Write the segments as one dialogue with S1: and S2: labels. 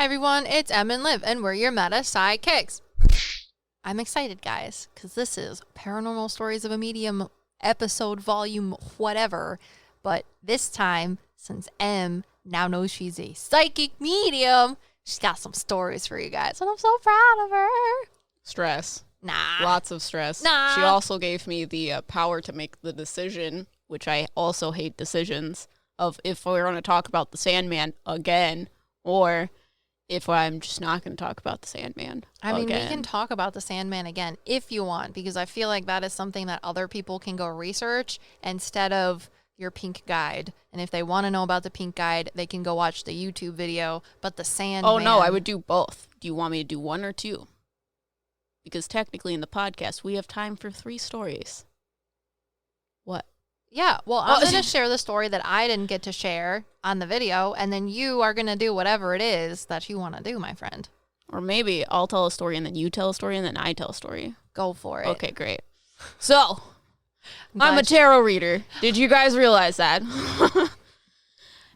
S1: Hi everyone, it's Em and Liv, and we're your Meta PsycKicks. I'm excited, guys, because this is Paranormal Stories of a Medium episode, volume, whatever. But this time, since Em now knows she's a psychic medium, she's got some stories for you guys, and I'm so proud of her.
S2: Stress.
S1: Nah.
S2: Lots of stress.
S1: Nah.
S2: She also gave me the power to make the decision, which I also hate decisions, of if we're going to talk about the Sandman again, or if I'm just not going to talk about the Sandman
S1: I mean,
S2: again.
S1: we can talk about the Sandman again if you want, because I feel like that is something that other people can go research instead of your pink guide. And if they want to know about the pink guide, they can go watch the YouTube video. But the Sandman...
S2: Oh, no, I would do both. Do you want me to do one or two? Because technically in the podcast, we have time for 3 stories. What?
S1: Yeah, well, I'm going to share the story that I didn't get to share on the video, and then you are going to do whatever it is that you want to do, my friend.
S2: Or maybe I'll tell a story, and then you tell a story, and then I tell a story.
S1: Go for it.
S2: Okay, great. So, I'm a tarot reader. Did you guys realize that?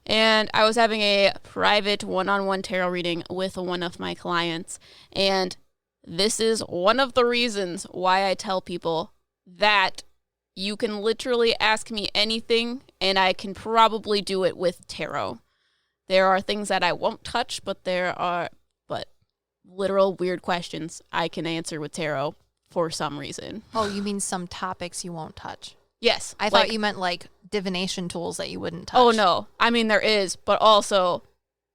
S2: And I was having a private one-on-one tarot reading with one of my clients, and this is one of the reasons why I tell people that you can literally ask me anything, and I can probably do it with tarot. There are things that I won't touch, but literal weird questions I can answer with tarot for some reason.
S1: Oh, you mean some topics you won't touch?
S2: Yes.
S1: I thought you meant like divination tools that you wouldn't touch.
S2: Oh, no. I mean, there is, but also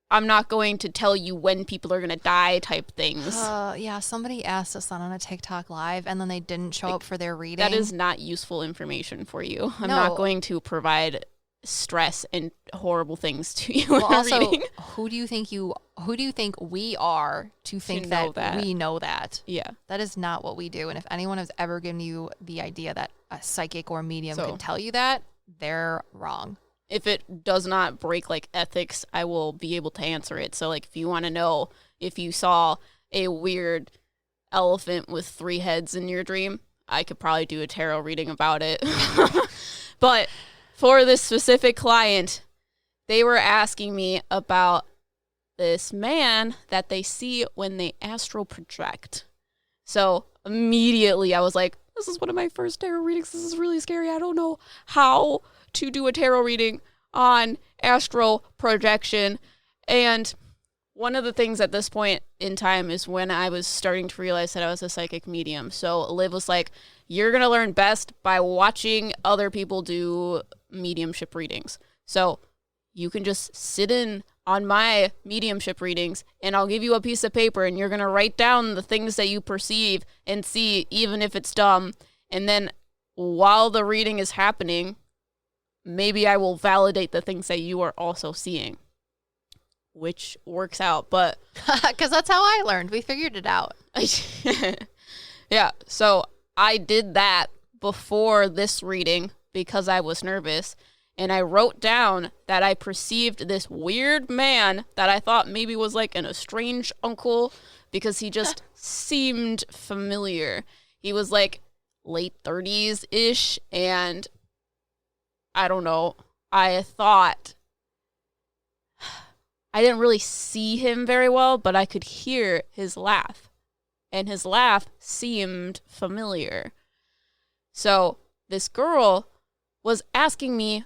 S2: I'm not going to tell you when people are going to die type things.
S1: Yeah, somebody asked us that on a TikTok live, and then they didn't show up for their reading.
S2: That is not useful information for you. I'm
S1: No.
S2: not going to provide stress and horrible things to you
S1: Well,
S2: in a
S1: also,
S2: reading.
S1: who do you think we are to think that we know that?
S2: Yeah.
S1: That is not what we do. And if anyone has ever given you the idea that a psychic or medium
S2: So-
S1: can tell you that, they're wrong.
S2: If it does not break like ethics, I will be able to answer it. So like if you want to know if you saw a weird elephant with 3 heads in your dream, I could probably do a tarot reading about it. But for this specific client, they were asking me about this man that they see when they astral project. So immediately I was like, this is one of my first tarot readings. This is really scary. I don't know how to do a tarot reading on astral projection. And one of the things at this point in time is when I was starting to realize that I was a psychic medium. So Liv was like, you're going to learn best by watching other people do mediumship readings. So you can just sit in on my mediumship readings, and I'll give you a piece of paper, and you're going to write down the things that you perceive and see, even if it's dumb. And then while the reading is happening, maybe I will validate the things that you are also seeing, which works out. But
S1: Because that's how I learned. We figured it out.
S2: yeah, so I did that before this reading because I was nervous, and I wrote down that I perceived this weird man that I thought maybe was like an estranged uncle because he just seemed familiar. He was like late 30s-ish, and I don't know, I thought, I didn't really see him very well, but I could hear his laugh, and his laugh seemed familiar. So this girl was asking me,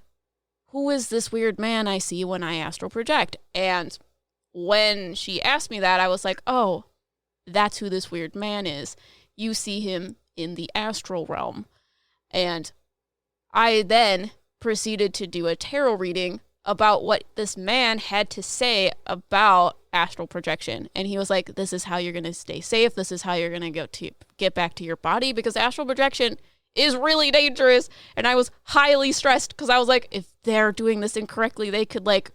S2: who is this weird man I see when I astral project? And when she asked me that, I was like, oh, that's who this weird man is. You see him in the astral realm. And I then proceeded to do a tarot reading about what this man had to say about astral projection. And he was like, this is how you're going to stay safe. This is how you're going to get back to your body, because astral projection is really dangerous. And I was highly stressed because I was like, if they're doing this incorrectly, they could like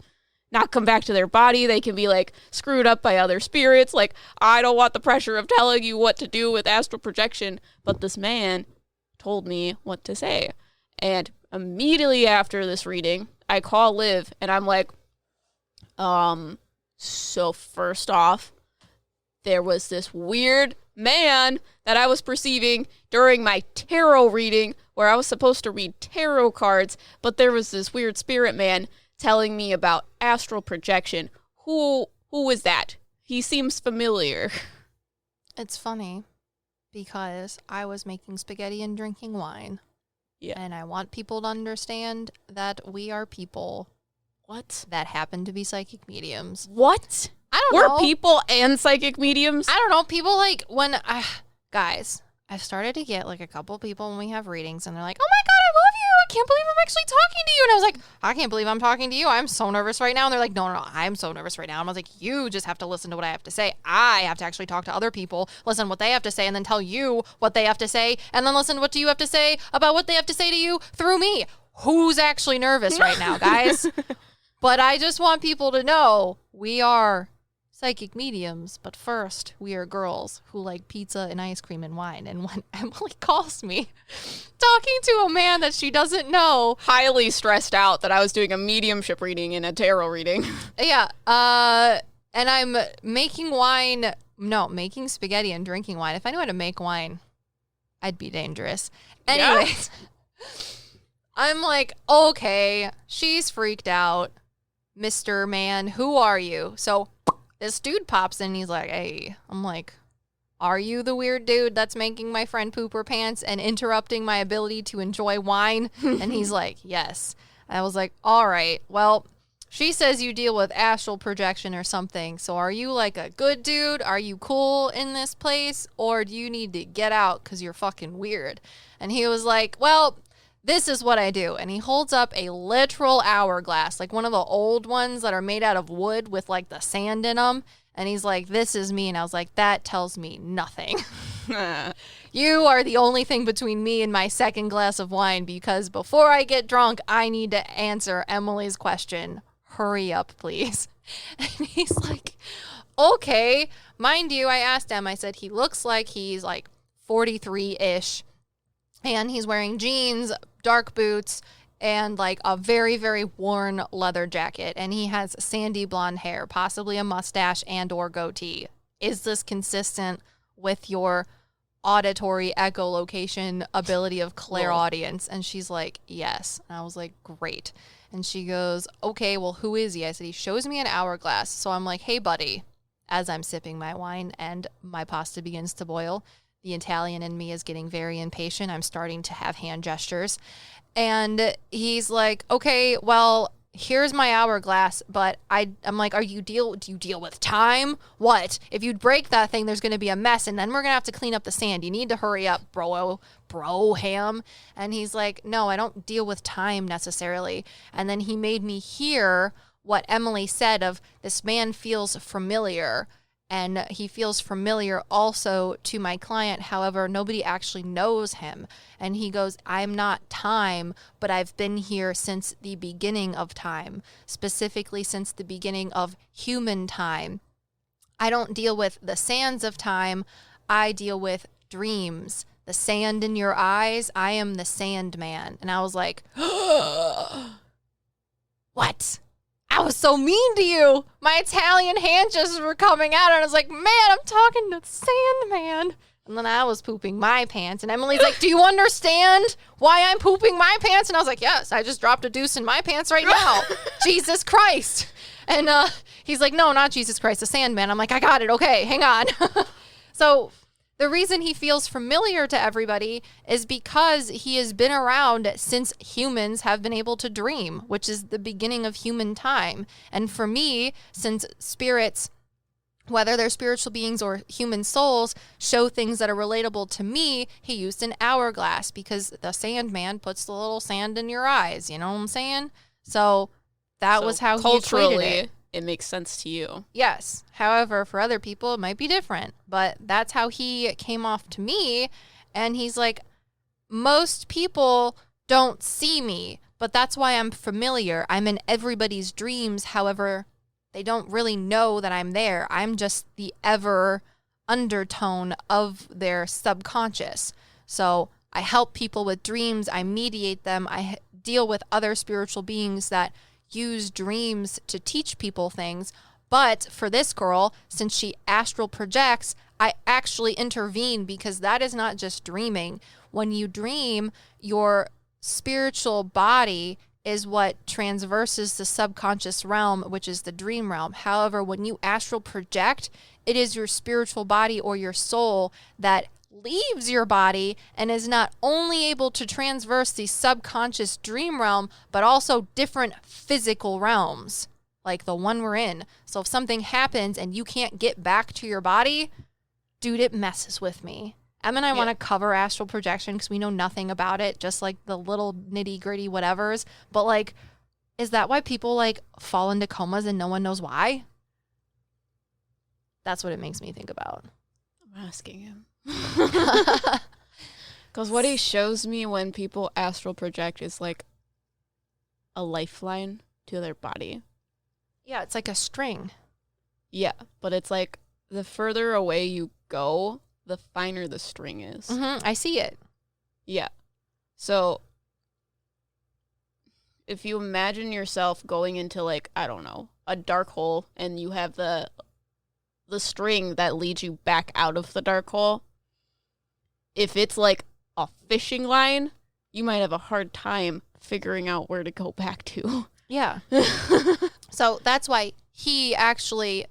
S2: not come back to their body. They can be like screwed up by other spirits. Like, I don't want the pressure of telling you what to do with astral projection. But this man told me what to say. And immediately after this reading, I call Liv and I'm like, so first off, there was this weird man that I was perceiving during my tarot reading where I was supposed to read tarot cards, but there was this weird spirit man telling me about astral projection. Who was that? He seems familiar.
S1: It's funny because I was making spaghetti and drinking wine.
S2: Yeah.
S1: And I want people to understand that we are people.
S2: What?
S1: That happen to be psychic mediums.
S2: What?
S1: I don't know.
S2: We're people and psychic mediums?
S1: I don't know. People like when guys, I've started to get like a couple people when we have readings and they're like, oh my God, I love you. I can't believe I'm actually talking to you. And I was like, I can't believe I'm talking to you. I'm so nervous right now. And they're like, no, I'm so nervous right now. And I was like, you just have to listen to what I have to say. I have to actually talk to other people, listen to what they have to say, and then tell you what they have to say. And then listen to what you have to say about what they have to say to you through me. Who's actually nervous right now, guys? But I just want people to know we are psychic mediums, but first, we are girls who like pizza and ice cream and wine. And when Emily calls me talking to a man that she doesn't know,
S2: highly stressed out that I was doing a mediumship reading and a tarot reading.
S1: Yeah, and I'm making spaghetti and drinking wine. If I knew how to make wine, I'd be dangerous. Anyways, yeah. I'm like, okay, she's freaked out. Mr. Man, who are you? So this dude pops in and he's like, hey. I'm like, are you the weird dude that's making my friend poop her pants and interrupting my ability to enjoy wine? And he's like, yes. I was like, all right, well, she says you deal with astral projection or something. So are you like a good dude? Are you cool in this place? Or do you need to get out because you're fucking weird? And he was like, well, this is what I do. And he holds up a literal hourglass, like one of the old ones that are made out of wood with like the sand in them. And he's like, this is me. And I was like, that tells me nothing. You are the only thing between me and my second glass of wine, because before I get drunk, I need to answer Emily's question. Hurry up, please. And he's like, okay. Mind you, I asked him, I said, he looks like he's like 43-ish. And he's wearing jeans, dark boots, and like a very, very worn leather jacket. And he has sandy blonde hair, possibly a mustache and or goatee. Is this consistent with your auditory echolocation ability of clairaudience? And she's like, yes. And I was like, great. And she goes, okay, well, who is he? I said, he shows me an hourglass. So I'm like, hey, buddy, as I'm sipping my wine and my pasta begins to boil. The Italian in me is getting very impatient. I'm starting to have hand gestures. And he's like, okay, well, here's my hourglass. But I'm like, do you deal with time? What? If you break that thing, there's going to be a mess. And then we're going to have to clean up the sand. You need to hurry up, bro ham. And he's like, no, I don't deal with time necessarily. And then he made me hear what Emily said of this man feels familiar. And he feels familiar also to my client. However, nobody actually knows him. And he goes, I'm not time, but I've been here since the beginning of time, specifically since the beginning of human time. I don't deal with the sands of time. I deal with dreams. The sand in your eyes, I am the Sandman. And I was like, what? I was so mean to you. My Italian hand gestures were coming out, and I was like, man, I'm talking to Sandman. And then I was pooping my pants, and Emily's like, do you understand why I'm pooping my pants? And I was like, yes, I just dropped a deuce in my pants right now. Jesus Christ. And he's like, no, not Jesus Christ, the Sandman. I'm like, I got it. Okay, hang on. So the reason he feels familiar to everybody is because he has been around since humans have been able to dream, which is the beginning of human time. And for me, since spirits, whether they're spiritual beings or human souls, show things that are relatable to me, he used an hourglass because the Sandman puts the little sand in your eyes. You know what I'm saying? So that was how he equated it.
S2: It makes sense to you.
S1: Yes. However, for other people, it might be different. But that's how he came off to me. And he's like, most people don't see me, but that's why I'm familiar. I'm in everybody's dreams. However, they don't really know that I'm there. I'm just the ever undertone of their subconscious. So I help people with dreams. I mediate them. I deal with other spiritual beings that use dreams to teach people things. But for this girl, since she astral projects, I actually intervene because that is not just dreaming. When you dream, your spiritual body is what transverses the subconscious realm, which is the dream realm. However, when you astral project, it is your spiritual body or your soul that leaves your body and is not only able to transverse the subconscious dream realm, but also different physical realms, like the one we're in. So if something happens and you can't get back to your body, dude, it messes with me. Em and I want to cover astral projection because we know nothing about it, just like the little nitty gritty whatevers. But like, is that why people like fall into comas and no one knows why? That's what it makes me think about.
S2: I'm asking him. Because what he shows me when people astral project is like a lifeline to their body.
S1: Yeah, it's like a string.
S2: Yeah, but it's like the further away you go, the finer the string is.
S1: Mm-hmm, I see it.
S2: Yeah. So if you imagine yourself going into like, I don't know, a dark hole, and you have the string that leads you back out of the dark hole, if it's like a fishing line, you might have a hard time figuring out where to go back to.
S1: Yeah. So that's why he actually,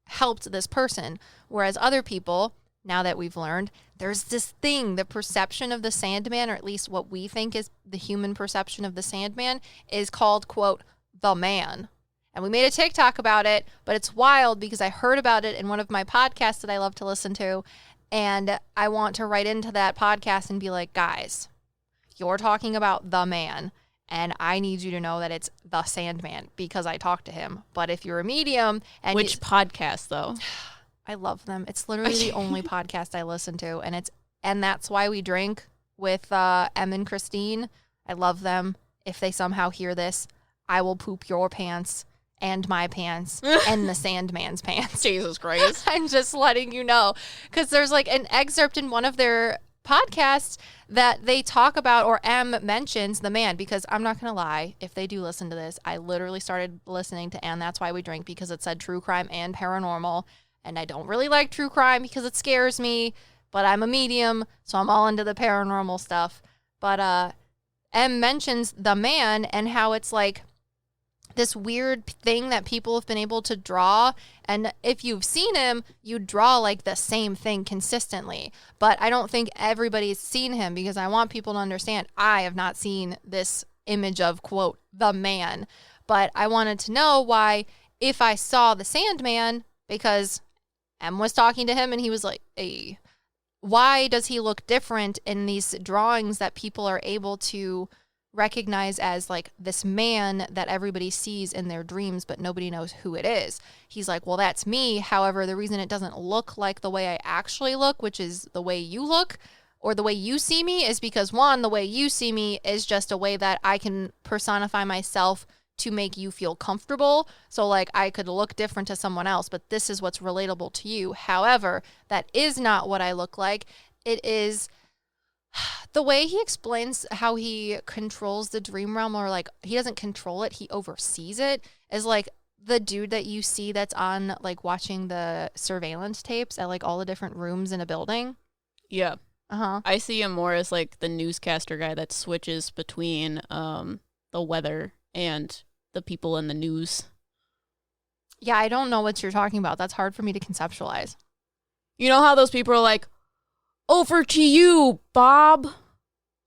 S1: helped this person. Whereas other people, now that we've learned, there's this thing, the perception of the Sandman, or at least what we think is the human perception of the Sandman, is called, quote, the man. And we made a TikTok about it, but it's wild because I heard about it in one of my podcasts that I love to listen to. And I want to write into that podcast and be like, guys, you're talking about the man. And I need you to know that it's the Sandman because I talked to him. But if you're a medium and
S2: which podcast though?
S1: I love them. It's literally the only podcast I listen to, and that's why we drink with Em and Christine. I love them. If they somehow hear this, I will poop your pants and my pants and the Sandman's pants.
S2: Jesus Christ.
S1: I'm just letting you know, because there's like an excerpt in one of their podcasts that they talk about, or Em mentions the man, because I'm not going to lie, if they do listen to this, I literally started listening to And That's Why We Drink because it said true crime and paranormal, and I don't really like true crime because it scares me, but I'm a medium, so I'm all into the paranormal stuff. But Em mentions the man and how it's like this weird thing that people have been able to draw. And if you've seen him, you draw like the same thing consistently. But I don't think everybody's seen him, because I want people to understand I have not seen this image of, quote, the man. But I wanted to know why, if I saw the Sandman, because Em was talking to him and he was like, hey, why does he look different in these drawings that people are able to recognize as like this man that everybody sees in their dreams, but nobody knows who it is? He's like, well, that's me. However, the reason it doesn't look like the way I actually look, which is the way you look or the way you see me, is because, one, the way you see me is just a way that I can personify myself to make you feel comfortable. So like I could look different to someone else, but this is what's relatable to you. However, that is not what I look like. It is the way he explains how he controls the dream realm, or like he doesn't control it, he oversees it, is like the dude that you see that's on like watching the surveillance tapes at like all the different rooms in a building.
S2: Yeah.
S1: Uh-huh.
S2: I see him more as like the newscaster guy that switches between the weather and the people in the news.
S1: Yeah, I don't know what you're talking about. That's hard for me to conceptualize.
S2: You know how those people are like, over to you, Bob.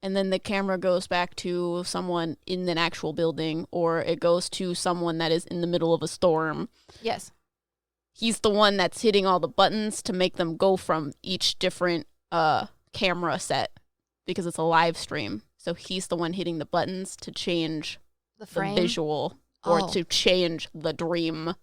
S2: And then the camera goes back to someone in an actual building, or it goes to someone that is in the middle of a storm.
S1: Yes.
S2: He's the one that's hitting all the buttons to make them go from each different camera set, because it's a live stream. So he's the one hitting the buttons to change
S1: the frame,
S2: the visual, or to change the dream.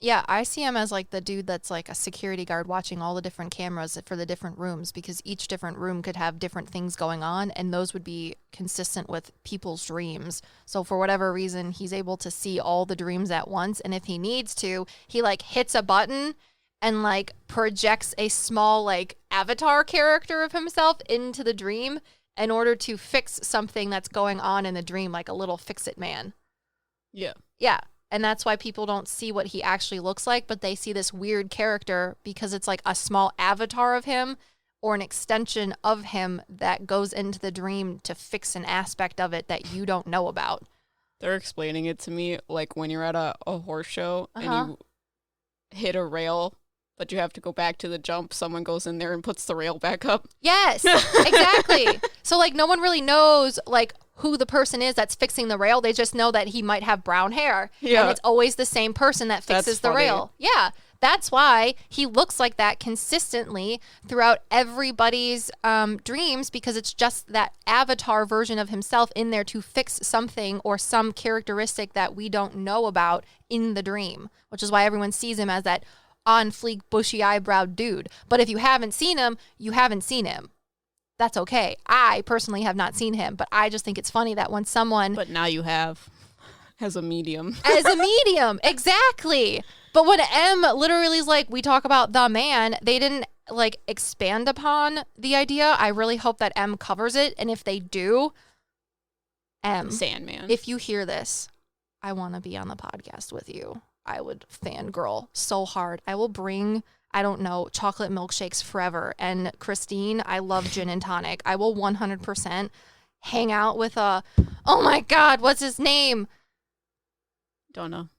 S1: Yeah, I see him as like the dude that's like a security guard watching all the different cameras for the different rooms, because each different room could have different things going on, and those would be consistent with people's dreams. So for whatever reason, he's able to see all the dreams at once, and if he needs to, he like hits a button and like projects a small like avatar character of himself into the dream in order to fix something that's going on in the dream, like a little fix-it man.
S2: Yeah.
S1: Yeah. And that's why people don't see what he actually looks like, but they see this weird character because it's like a small avatar of him or an extension of him that goes into the dream to fix an aspect of it that you don't know about.
S2: They're explaining it to me like when you're at a horse show and you hit a rail, but you have to go back to the jump. Someone goes in there and puts the rail back up.
S1: Yes, exactly. So like no one really knows like who the person is that's fixing the rail. They just know that he might have brown hair.
S2: Yeah.
S1: And it's always the same person that fixes the rail. Yeah. That's why he looks like that consistently throughout everybody's dreams, because it's just that avatar version of himself in there to fix something or some characteristic that we don't know about in the dream, which is why everyone sees him as that on fleek, bushy eyebrowed dude. But if you haven't seen him, you haven't seen him. That's okay. I personally have not seen him, but I just think it's funny that when someone...
S2: But now you have, as a medium.
S1: As a medium, exactly. But when M literally is like, we talk about the man, they didn't like expand upon the idea. I really hope that M covers it. And if they do, M,
S2: Sandman.
S1: if you hear this, I want to be on the podcast with you. I would fangirl so hard. I will bring, I don't know, chocolate milkshakes forever. And Christine, I love gin and tonic. I will 100% hang out with oh my God, what's his name?
S2: Don't know.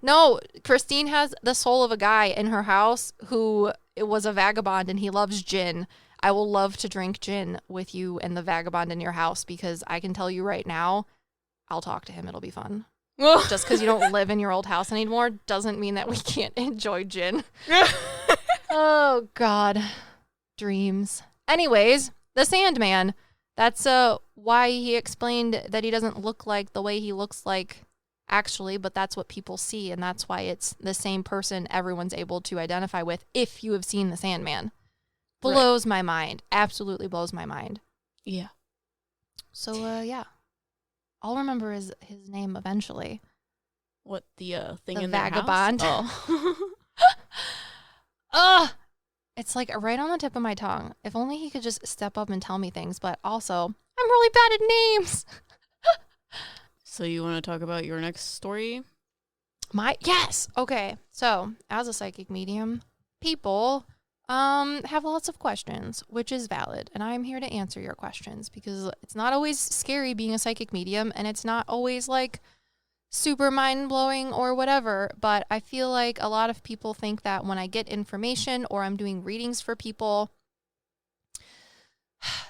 S1: No. Christine has the soul of a guy in her house who was a vagabond and he loves gin. I will love to drink gin with you and the vagabond in your house, because I can tell you right now, I'll talk to him. It'll be fun. Just because you don't live in your old house anymore doesn't mean that we can't enjoy gin. Oh, God. Dreams. Anyways, the Sandman. That's why he explained that he doesn't look like the way he looks like actually, but that's what people see, and that's why it's the same person everyone's able to identify with if you have seen the Sandman. Blows my mind. Absolutely blows my mind.
S2: Yeah.
S1: So, yeah. I'll remember his name eventually.
S2: What, the thing
S1: the
S2: in
S1: vagabond.
S2: Their house? Oh.
S1: It's like right on the tip of my tongue. If only he could just step up and tell me things, but also, I'm really bad at names.
S2: So you want to talk about your next story?
S1: Yes. Okay. So, as a psychic medium, people have lots of questions, which is valid, and I'm here to answer your questions, because it's not always scary being a psychic medium, and it's not always like super mind-blowing or whatever, but I feel like a lot of people think that when I get information or I'm doing readings for people,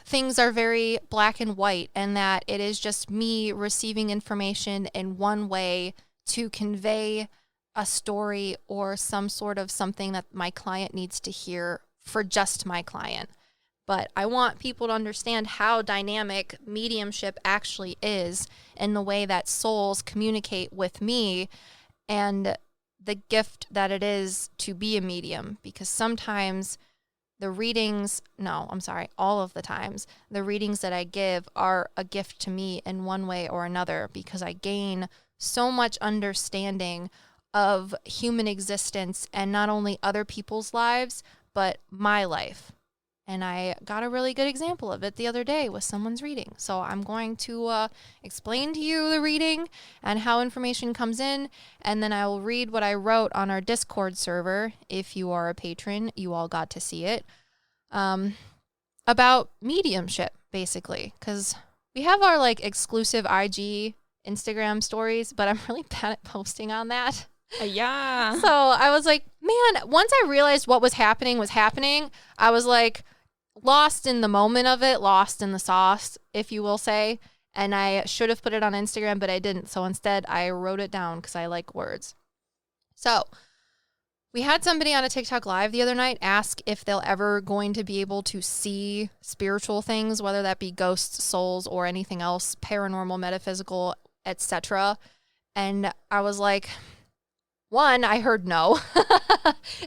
S1: things are very black and white, and that it is just me receiving information in one way to convey a story or some sort of something that my client needs to hear for just my client. But I want people to understand how dynamic mediumship actually is in the way that souls communicate with me and the gift that it is to be a medium. Because sometimes all of the times, the readings that I give are a gift to me in one way or another, because I gain so much understanding of human existence and not only other people's lives, but my life. And I got a really good example of it the other day with someone's reading. So I'm going to explain to you the reading and how information comes in, and then I will read what I wrote on our Discord server. If you are a patron, you all got to see it. About mediumship, basically, because we have our like exclusive IG Instagram stories, but I'm really bad at posting on that.
S2: Yeah.
S1: So I was like, man, once I realized what was happening, I was like lost in the moment of it, lost in the sauce, if you will say. And I should have put it on Instagram, but I didn't. So instead I wrote it down because I like words. So we had somebody on a TikTok live the other night ask if they'll ever going to be able to see spiritual things, whether that be ghosts, souls, or anything else, paranormal, metaphysical, etc. And I was like, one, I heard no,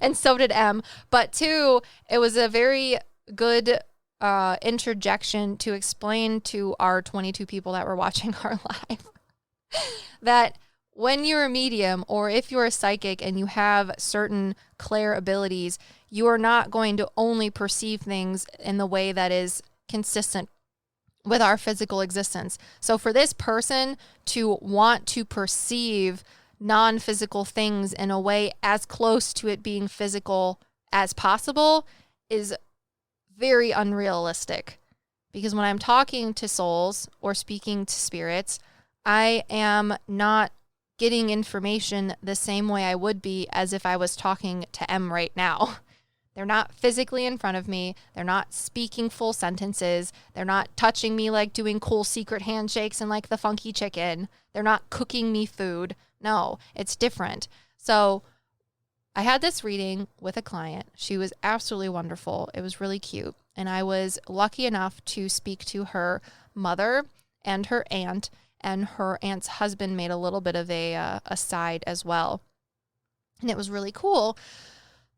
S1: and so did M. But two, it was a very good interjection to explain to our 22 people that were watching our live that when you're a medium, or if you're a psychic and you have certain clair abilities, you are not going to only perceive things in the way that is consistent with our physical existence. So for this person to want to perceive non-physical things in a way as close to it being physical as possible is very unrealistic, because when I'm talking to souls or speaking to spirits, I am not getting information the same way I would be as if I was talking to M right now. They're not physically in front of me. They're not speaking full sentences. They're not touching me like doing cool secret handshakes and like the funky chicken. They're not cooking me food. No, it's different. So I had this reading with a client. She was absolutely wonderful. It was really cute. And I was lucky enough to speak to her mother and her aunt, and her aunt's husband made a little bit of a side as well. And it was really cool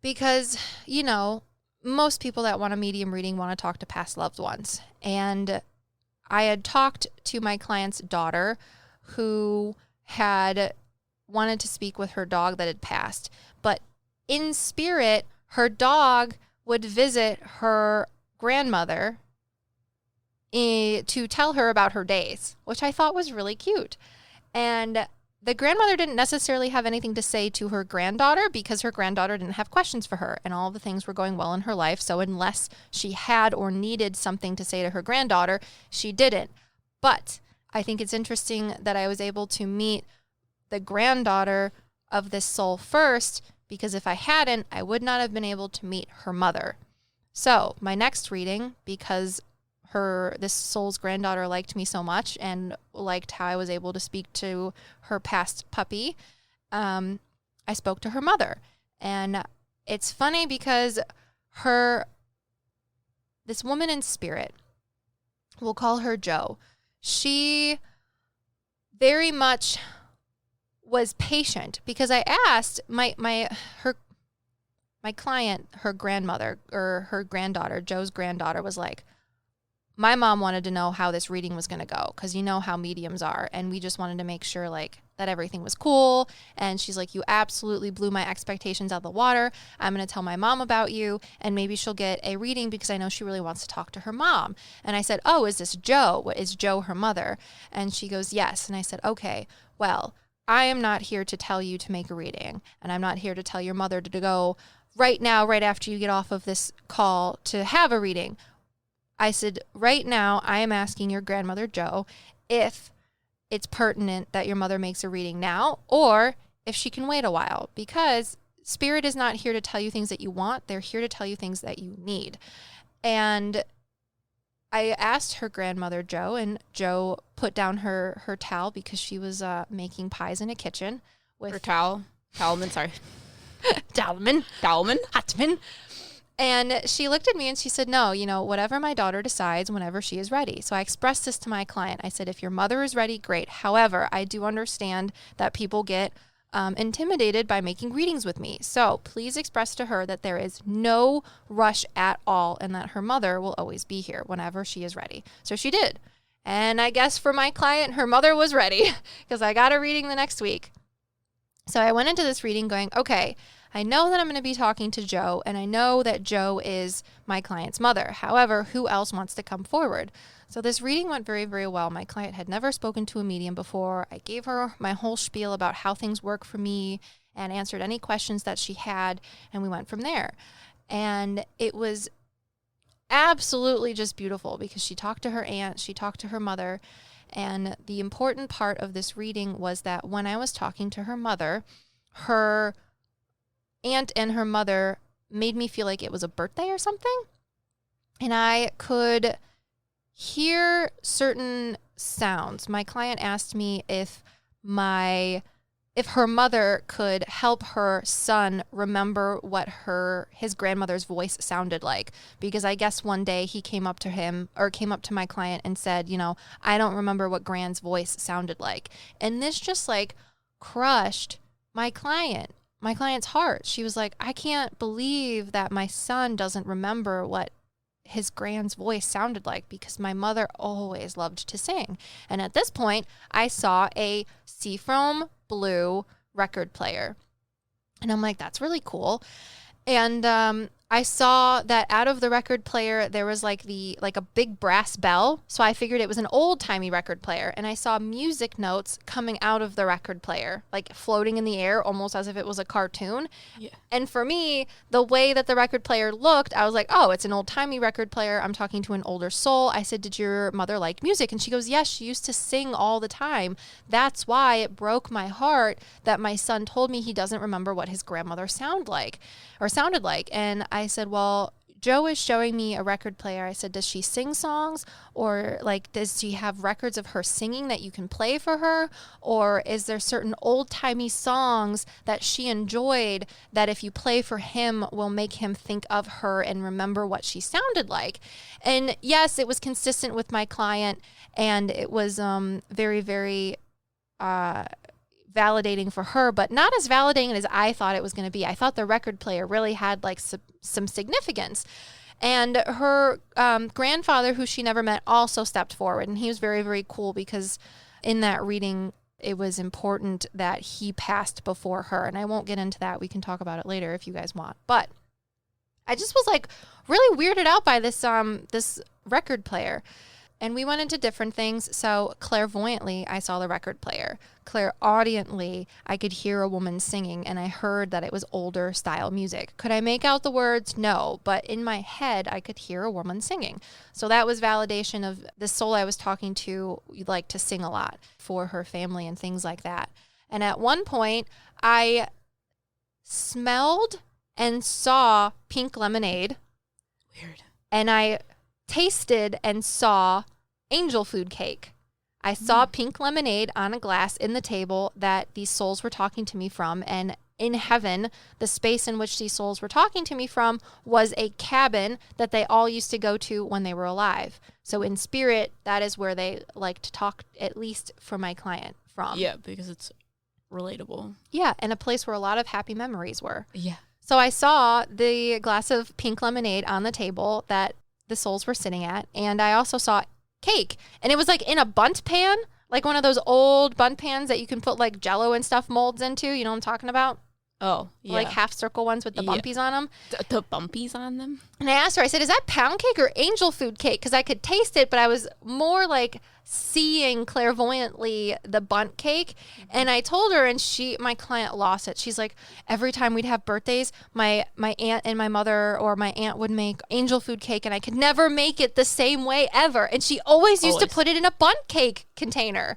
S1: because, you know, most people that want a medium reading want to talk to past loved ones. And I had talked to my client's daughter who had wanted to speak with her dog that had passed. But in spirit, her dog would visit her grandmother to tell her about her days, which I thought was really cute. And the grandmother didn't necessarily have anything to say to her granddaughter because her granddaughter didn't have questions for her and all the things were going well in her life. So unless she had or needed something to say to her granddaughter, she didn't. But I think it's interesting that I was able to meet the granddaughter of this soul first, because if I hadn't, I would not have been able to meet her mother. So my next reading, because this soul's granddaughter liked me so much and liked how I was able to speak to her past puppy, I spoke to her mother. And it's funny because this woman in spirit, we'll call her Jo, she very much was patient, because I asked my client, her grandmother or her granddaughter, Jo's granddaughter, was like, my mom wanted to know how this reading was going to go, because you know how mediums are, and we just wanted to make sure like that everything was cool. And she's like, you absolutely blew my expectations out of the water. I'm going to tell my mom about you, and maybe she'll get a reading because I know she really wants to talk to her mom. And I said, oh, is this Jo? Is Jo her mother? And she goes, yes. And I said, okay, well, I am not here to tell you to make a reading, and I'm not here to tell your mother to go right now, right after you get off of this call, to have a reading. I said, right now, I am asking your grandmother, Jo, if it's pertinent that your mother makes a reading now, or if she can wait a while, because spirit is not here to tell you things that you want. They're here to tell you things that you need. And I asked her grandmother, Jo, and Jo put down her towel because she was making pies in a kitchen with
S2: Her Towelman, sorry.
S1: Towelman. Hotman. And she looked at me and she said, no, whatever my daughter decides whenever she is ready. So I expressed this to my client. I said, if your mother is ready, great. However, I do understand that people get intimidated by making readings with me. So please express to her that there is no rush at all and that her mother will always be here whenever she is ready. So she did. And I guess for my client, her mother was ready because I got a reading the next week. So I went into this reading going, okay, I know that I'm going to be talking to Jo, and I know that Jo is my client's mother. However, who else wants to come forward? So this reading went very, very well. My client had never spoken to a medium before. I gave her my whole spiel about how things work for me and answered any questions that she had, and we went from there. And it was absolutely just beautiful because she talked to her aunt, she talked to her mother, and the important part of this reading was that when I was talking to her mother, her aunt and her mother made me feel like it was a birthday or something. And I could hear certain sounds. My client asked me if her mother could help her son remember what his grandmother's voice sounded like. Because I guess one day he came up to my client and said, I don't remember what Gran's voice sounded like. And this just like crushed my client's heart. She was like, I can't believe that my son doesn't remember what his Gran's voice sounded like, because my mother always loved to sing. And at this point, I saw a seafoam blue record player. And I'm like, that's really cool. And I saw that out of the record player, there was like a big brass bell. So I figured it was an old timey record player. And I saw music notes coming out of the record player, like floating in the air, almost as if it was a cartoon.
S2: Yeah.
S1: And for me, the way that the record player looked, I was like, oh, it's an old timey record player. I'm talking to an older soul. I said, did your mother like music? And she goes, yes, she used to sing all the time. That's why it broke my heart that my son told me he doesn't remember what his grandmother sounded like. And I said, well, Joe is showing me a record player. I said, does she sing songs, or like, does she have records of her singing that you can play for her? Or is there certain old timey songs that she enjoyed that if you play for him will make him think of her and remember what she sounded like? And yes, it was consistent with my client, and it was very, very validating for her, but not as validating as I thought it was going to be. I thought the record player really had like some significance. And her grandfather, who she never met, also stepped forward. And he was very, very cool, because in that reading, it was important that he passed before her. And I won't get into that. We can talk about it later if you guys want. But I just was like really weirded out by this record player. And we went into different things. So clairvoyantly, I saw the record player. Clairaudiently, I could hear a woman singing, and I heard that it was older style music. Could I make out the words? No. But in my head, I could hear a woman singing. So that was validation of the soul I was talking to liked to sing a lot for her family and things like that. And at one point, I smelled and saw pink lemonade.
S2: Weird.
S1: And I tasted and saw angel food cake. I saw pink lemonade on a glass in the table that these souls were talking to me from. And in heaven, the space in which these souls were talking to me from was a cabin that they all used to go to when they were alive. So in spirit, that is where they like to talk, at least for my client, from.
S2: Yeah, because it's relatable.
S1: Yeah, and a place where a lot of happy memories were.
S2: Yeah.
S1: So I saw the glass of pink lemonade on the table that the souls were sitting at, and I also saw cake, and it was like in a bundt pan, like one of those old bundt pans that you can put like Jello and stuff molds into. You know what I'm talking about?
S2: Oh, yeah.
S1: Like half circle ones with the bumpies on them.
S2: The bumpies on them?
S1: And I asked her, I said, is that pound cake or angel food cake? Because I could taste it, but I was more like seeing clairvoyantly the bundt cake. And I told her, and my client lost it. She's like, every time we'd have birthdays, my aunt and my mother, or my aunt would make angel food cake, and I could never make it the same way ever. And she always used to put it in a bundt cake container.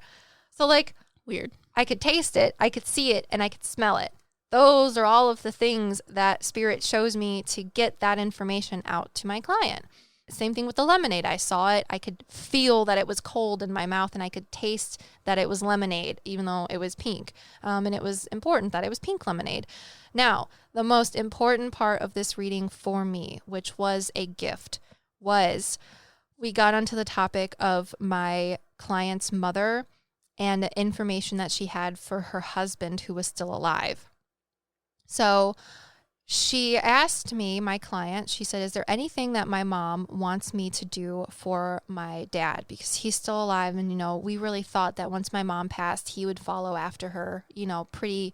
S1: So like,
S2: weird.
S1: I could taste it, I could see it, and I could smell it. Those are all of the things that spirit shows me to get that information out to my client. Same thing with the lemonade. I saw it. I could feel that it was cold in my mouth, and I could taste that it was lemonade, even though it was pink. And it was important that it was pink lemonade. Now, the most important part of this reading for me, which was a gift, was we got onto the topic of my client's mother and the information that she had for her husband who was still alive. So she asked me, my client, she said, is there anything that my mom wants me to do for my dad? Because he's still alive. And, we really thought that once my mom passed, he would follow after her, pretty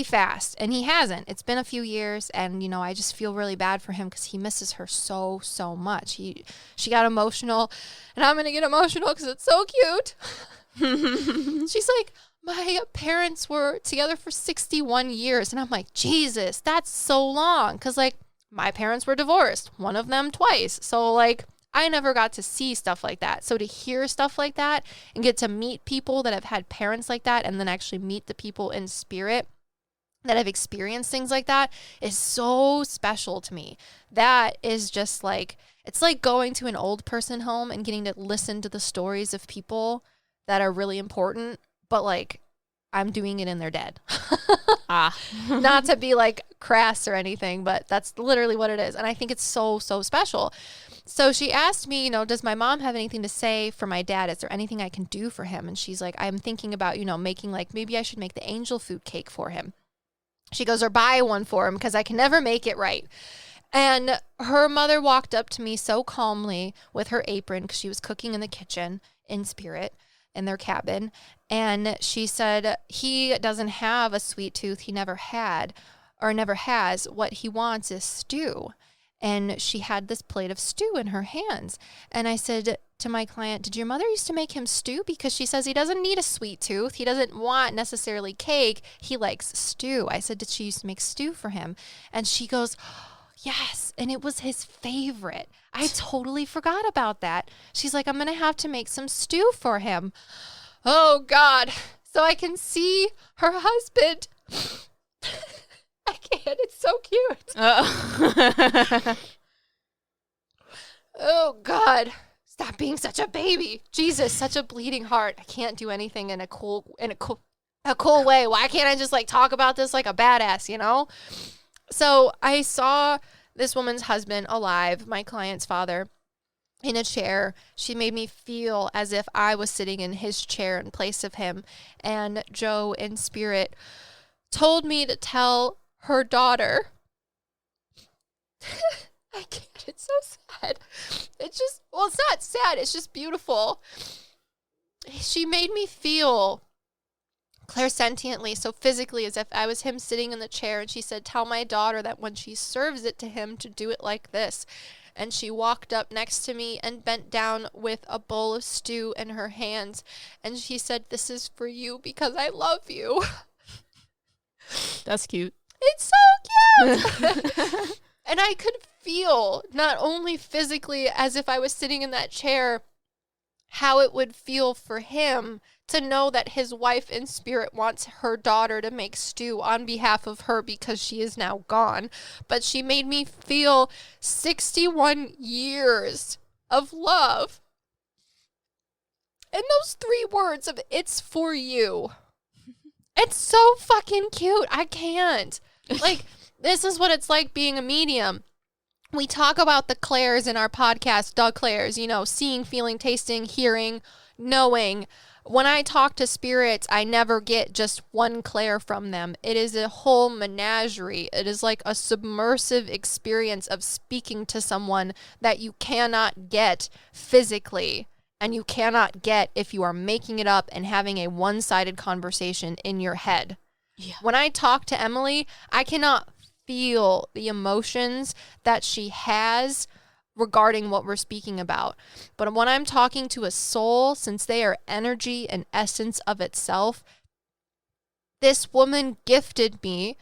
S1: fast. And he hasn't. It's been a few years. And, I just feel really bad for him because he misses her so, so much. She got emotional, and I'm going to get emotional because it's so cute. She's like, my parents were together for 61 years. And I'm like, Jesus, that's so long. Because, my parents were divorced, one of them twice. So, I never got to see stuff like that. So to hear stuff like that and get to meet people that have had parents like that, and then actually meet the people in spirit that have experienced things like that, is so special to me. That is just it's like going to an old person home and getting to listen to the stories of people that are really important, but I'm doing it in their dead. Not to be crass or anything, but that's literally what it is. And I think it's so, so special. So she asked me, does my mom have anything to say for my dad? Is there anything I can do for him? And she's like, I'm thinking about, making maybe I should make the angel food cake for him. She goes, or buy one for him, because I can never make it right. And her mother walked up to me so calmly with her apron, because she was cooking in the kitchen in spirit in their cabin. And she said, he doesn't have a sweet tooth. He never had. or never has, what he wants is stew. And she had this plate of stew in her hands. And I said to my client, did your mother used to make him stew? Because she says he doesn't need a sweet tooth. He doesn't want necessarily cake. He likes stew. I said, did she used to make stew for him? And she goes, yes. And it was his favorite. I totally forgot about that. She's like, I'm going to have to make some stew for him. Oh, God. So I can see her husband. I can't. It's so cute. Oh, God. Stop being such a baby. Jesus, such a bleeding heart. I can't do anything in a cool way. Why can't I just like talk about this like a badass, you know? So I saw this woman's husband alive, my client's father, in a chair. She made me feel as if I was sitting in his chair in place of him. And Joe, in spirit, told me to tell her daughter. I can't. It's so sad. It's just, well, it's not sad. It's just beautiful. She made me feel clairsentiently, so physically, as if I was him sitting in the chair. And she said, tell my daughter that when she serves it to him to do it like this. And she walked up next to me and bent down with a bowl of stew in her hands. And she said, this is for you because I love you.
S2: That's cute.
S1: It's so cute. And I could feel, not only physically as if I was sitting in that chair, how it would feel for him to know that his wife in spirit wants her daughter to make stew on behalf of her because she is now gone. But she made me feel 61 years of love. And those 3 words of "it's for you." It's so fucking cute. I can't. Like, this is what it's like being a medium. We talk about the clairs in our podcast, Doug Clairs, you know, seeing, feeling, tasting, hearing, knowing. When I talk to spirits, I never get just one clair from them. It is a whole menagerie. It is like a submersive experience of speaking to someone that you cannot get physically. And you cannot get if you are making it up and having a one-sided conversation in your head. Yeah. When I talk to Emily, I cannot feel the emotions that she has regarding what we're speaking about. But when I'm talking to a soul, since they are energy and essence of itself, this woman gifted me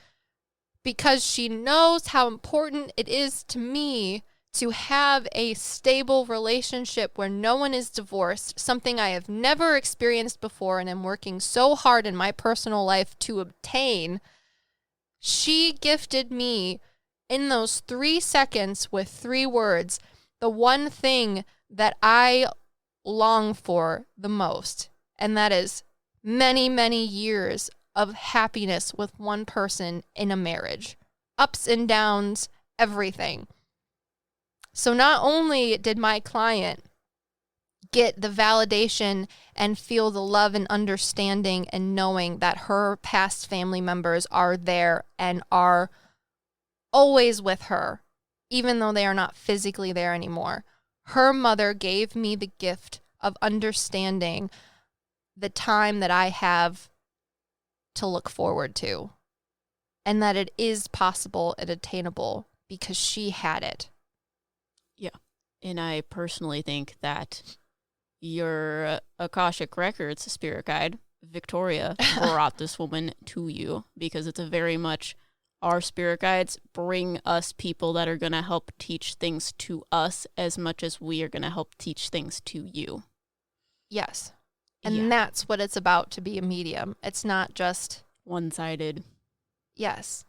S1: because she knows how important it is to me to have a stable relationship where no one is divorced, something I have never experienced before and am working so hard in my personal life to obtain. She gifted me in those 3 seconds with 3 words, the one thing that I long for the most, and that is many, many years of happiness with one person in a marriage. Ups and downs, everything. So not only did my client get the validation and feel the love and understanding and knowing that her past family members are there and are always with her, even though they are not physically there anymore. Her mother gave me the gift of understanding the time that I have to look forward to, and that it is possible and attainable because she had it.
S2: Yeah. And I personally think that your Akashic Records spirit guide, Victoria, brought this woman to you because it's a very much our spirit guides bring us people that are going to help teach things to us as much as we are going to help teach things to you.
S1: Yes. And that's what it's about to be a medium. It's not just
S2: one-sided.
S1: Yes.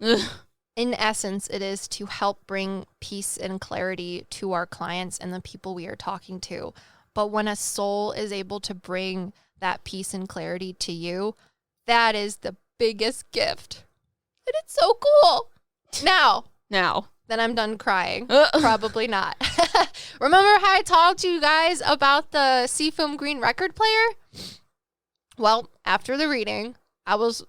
S1: In essence, it is to help bring peace and clarity to our clients and the people we are talking to. But when a soul is able to bring that peace and clarity to you, that is the biggest gift. And it's so cool. Now, then I'm done crying. Probably not. Remember how I talked to you guys about the Seafoam Green record player? Well, after the reading, I was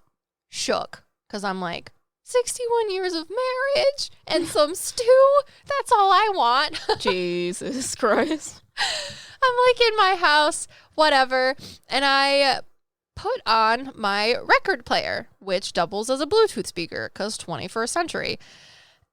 S1: shook because I'm like, 61 years of marriage and some stew. That's all I want.
S2: Jesus Christ.
S1: I'm like in my house, whatever. And I put on my record player, which doubles as a Bluetooth speaker because 21st century.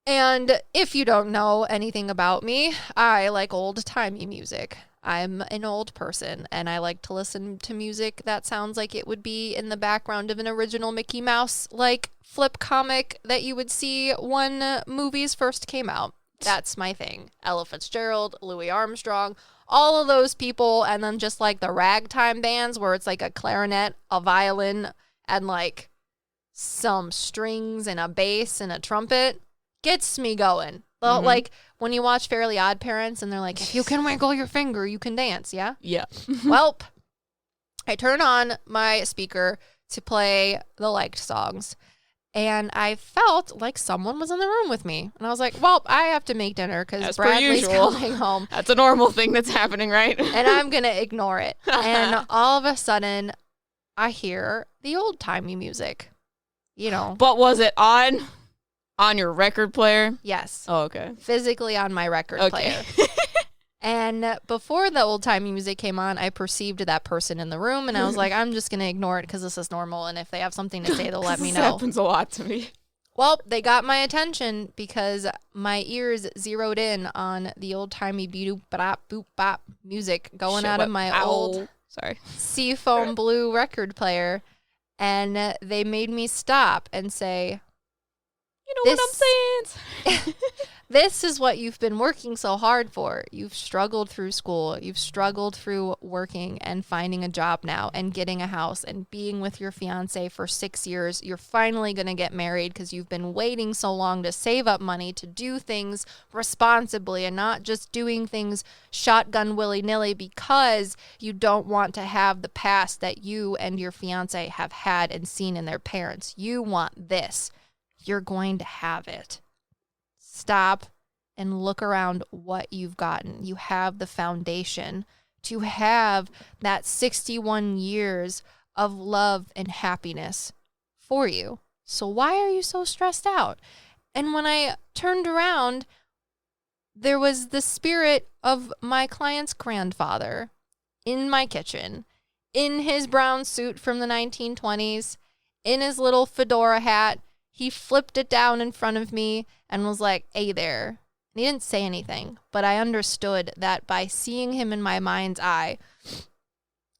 S1: And if you don't know anything about me, I like old-timey music. I'm an old person, and I like to listen to music that sounds like it would be in the background of an original Mickey Mouse, like flip comic that you would see when movies first came out. That's my thing. Ella Fitzgerald, Louis Armstrong, all of those people, and then just like the ragtime bands where it's like a clarinet, a violin, and like some strings and a bass and a trumpet gets me going. Well, like when you watch Fairly Odd Parents and they're like, if you can wiggle your finger, you can dance, yeah?
S2: Yeah.
S1: Welp, I turn on my speaker to play the liked songs, and I felt like someone was in the room with me. And I was like, well, I have to make dinner because Bradley's coming home.
S2: That's a normal thing that's happening, right?
S1: And I'm going to ignore it. And all of a sudden, I hear the old-timey music, you know.
S2: But was it on your record player?
S1: Yes.
S2: Oh, okay.
S1: Physically on my record player. And before the old-timey music came on, I perceived that person in the room, and I was like, I'm just going to ignore it because this is normal, and if they have something to say, they'll let me know.
S2: This happens a lot to me.
S1: Well, they got my attention because my ears zeroed in on the old-timey boop-bop music going out of my old Seafoam Blue record player, and they made me stop and say,
S2: you know what I'm saying?
S1: This is what you've been working so hard for. You've struggled through school. You've struggled through working and finding a job now and getting a house and being with your fiance for 6 years. You're finally going to get married because you've been waiting so long to save up money to do things responsibly and not just doing things shotgun willy-nilly because you don't want to have the past that you and your fiance have had and seen in their parents. You want this. You're going to have it. Stop and look around what you've gotten. You have the foundation to have that 61 years of love and happiness for you. So why are you so stressed out? And when I turned around, there was the spirit of my client's grandfather in my kitchen, in his brown suit from the 1920s, in his little fedora hat. He flipped it down in front of me and was like, hey there. And he didn't say anything, but I understood that by seeing him in my mind's eye,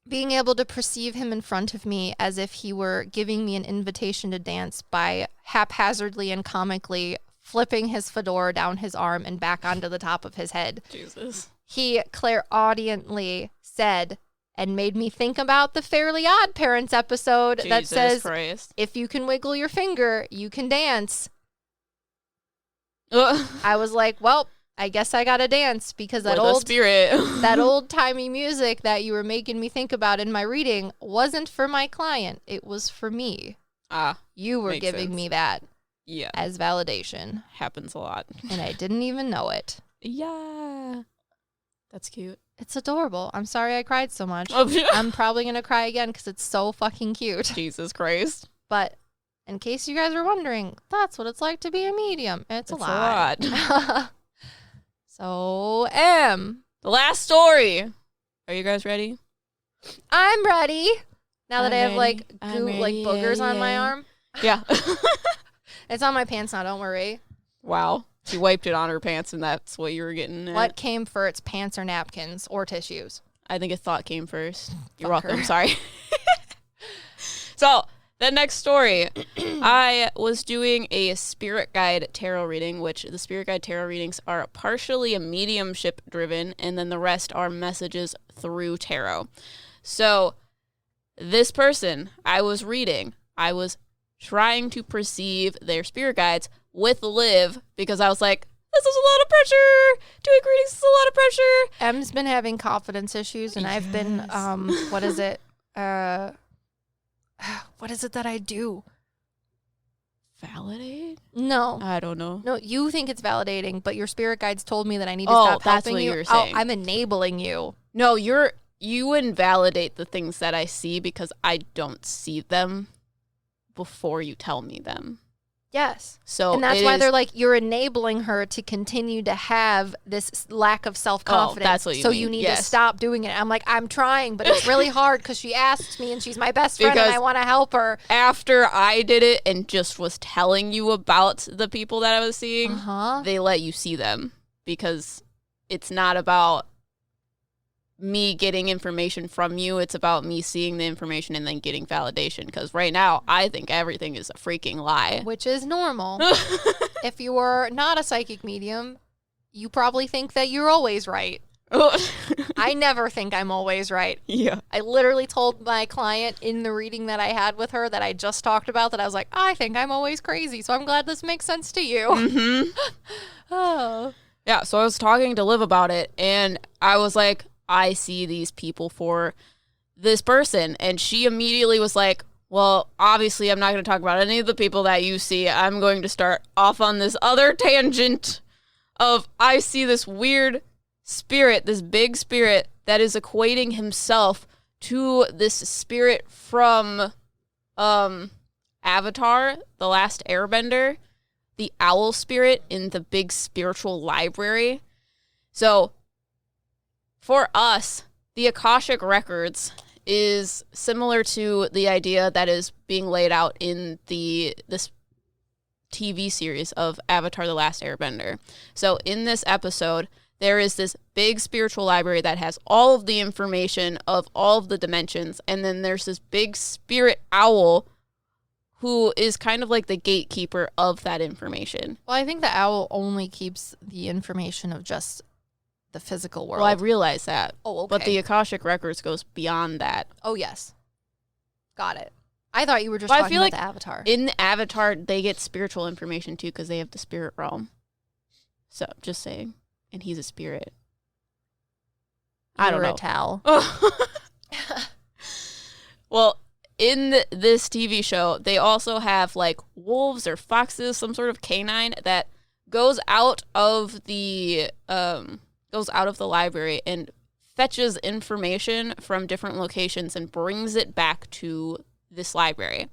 S1: being able to perceive him in front of me as if he were giving me an invitation to dance by haphazardly and comically flipping his fedora down his arm and back onto the top of his head.
S2: Jesus.
S1: He clairaudiently said, and made me think about the Fairly Odd Parents episode that says,
S2: Christ.
S1: If you can wiggle your finger, you can dance. I was like, well, I guess I gotta dance because that that old-timey music that you were making me think about in my reading wasn't for my client. It was for me. You were giving me that as validation.
S2: Happens a lot.
S1: And I didn't even know it.
S2: Yeah. That's cute.
S1: It's adorable. I'm sorry I cried so much. I'm probably going to cry again because it's so fucking cute.
S2: Jesus Christ.
S1: But in case you guys are wondering, that's what it's like to be a medium. It's a lot. So,
S2: the last story. Are you guys ready?
S1: I'm ready. Now that I have like boogers on my arm.
S2: Yeah.
S1: It's on my pants now, don't worry.
S2: Wow. She wiped it on her pants, and that's what you were getting at.
S1: What came first, pants or napkins or tissues?
S2: I think a thought came first. You're welcome. Sorry. So, the next story. I was doing a spirit guide tarot reading, which the spirit guide tarot readings are partially a mediumship driven, and then the rest are messages through tarot. So, this person I was reading, I was trying to perceive their spirit guides with Liv because I was like, this is a lot of pressure. Doing readings is a lot of pressure.
S1: Em's been having confidence issues, and I've been, what is it? What is it that I do?
S2: Validate?
S1: No.
S2: I don't know.
S1: No, you think it's validating, but your spirit guides told me that I need to stop
S2: that's
S1: helping
S2: what
S1: you.
S2: you were saying.
S1: I'm enabling you.
S2: No, you invalidate the things that I see because I don't see them before you tell me them.
S1: Yes.
S2: So
S1: and that's why they're like, you're enabling her to continue to have this lack of self-confidence.
S2: Oh, that's what you
S1: so
S2: mean.
S1: you need
S2: Yes.
S1: to stop doing it. I'm like, I'm trying, but it's really hard because she asked me and she's my best friend and I want to help her.
S2: After I did it and just was telling you about the people that I was seeing, they let you see them because it's not about me getting information from you. It's about me seeing the information and then getting validation. Because right now, I think everything is a freaking lie.
S1: Which is normal. If you are not a psychic medium, you probably think that you're always right. I never think I'm always right.
S2: Yeah.
S1: I literally told my client in the reading that I had with her that I just talked about that I was like, I think I'm always crazy. So I'm glad this makes sense to you.
S2: Mm-hmm.
S1: Oh.
S2: Yeah, so I was talking to Liv about it, and I was like, I see these people for this person. And she immediately was like, well, obviously I'm not going to talk about any of the people that you see. I'm going to start off on this other tangent of I see this weird spirit, this big spirit that is equating himself to this spirit from Avatar, The Last Airbender, the owl spirit in the big spiritual library. So for us, the Akashic records is similar to the idea that is being laid out in this TV series of Avatar: The Last Airbender. So in this episode, there is this big spiritual library that has all of the information of all of the dimensions, and then there's this big spirit owl who is kind of like the gatekeeper of that information.
S1: Well, I think the owl only keeps the information of just the physical world.
S2: Well, I've realized that.
S1: Oh, okay.
S2: But the Akashic records goes beyond that.
S1: Oh, yes. Got it. I thought you were just talking about the Avatar.
S2: In the Avatar, they get spiritual information too because they have the spirit realm. So, just saying. And he's a spirit. I don't know.
S1: Towel.
S2: Well, in this TV show, they also have like wolves or foxes, some sort of canine that goes out of the library and fetches information from different locations and brings it back to this library.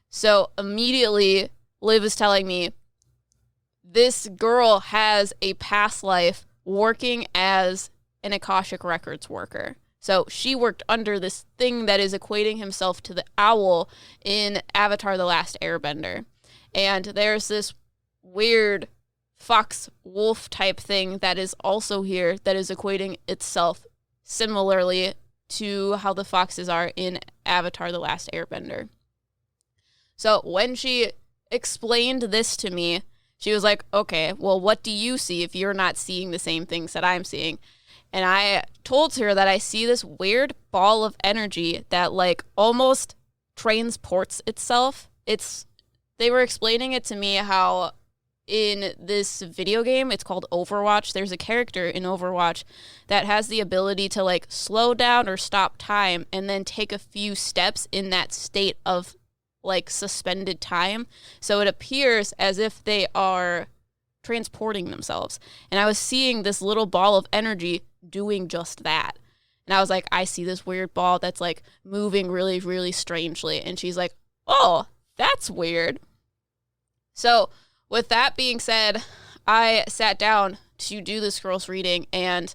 S2: So immediately, Liv is telling me this girl has a past life working as an Akashic Records worker. So she worked under this thing that is equating himself to the owl in Avatar: The Last Airbender. And there's this weird fox wolf type thing that is also here that is equating itself similarly to how the foxes are in Avatar: The Last Airbender. So when she explained this to me, she was like, okay, well, what do you see if you're not seeing the same things that I'm seeing? And I told her that I see this weird ball of energy that like almost transports itself. They were explaining it to me how in this video game, it's called Overwatch. There's a character in Overwatch that has the ability to like slow down or stop time and then take a few steps in that state of like suspended time. So it appears as if they are transporting themselves. And I was seeing this little ball of energy doing just that. And I was like, I see this weird ball that's like moving really, really strangely. And she's like, oh, that's weird. So with that being said, I sat down to do this girl's reading and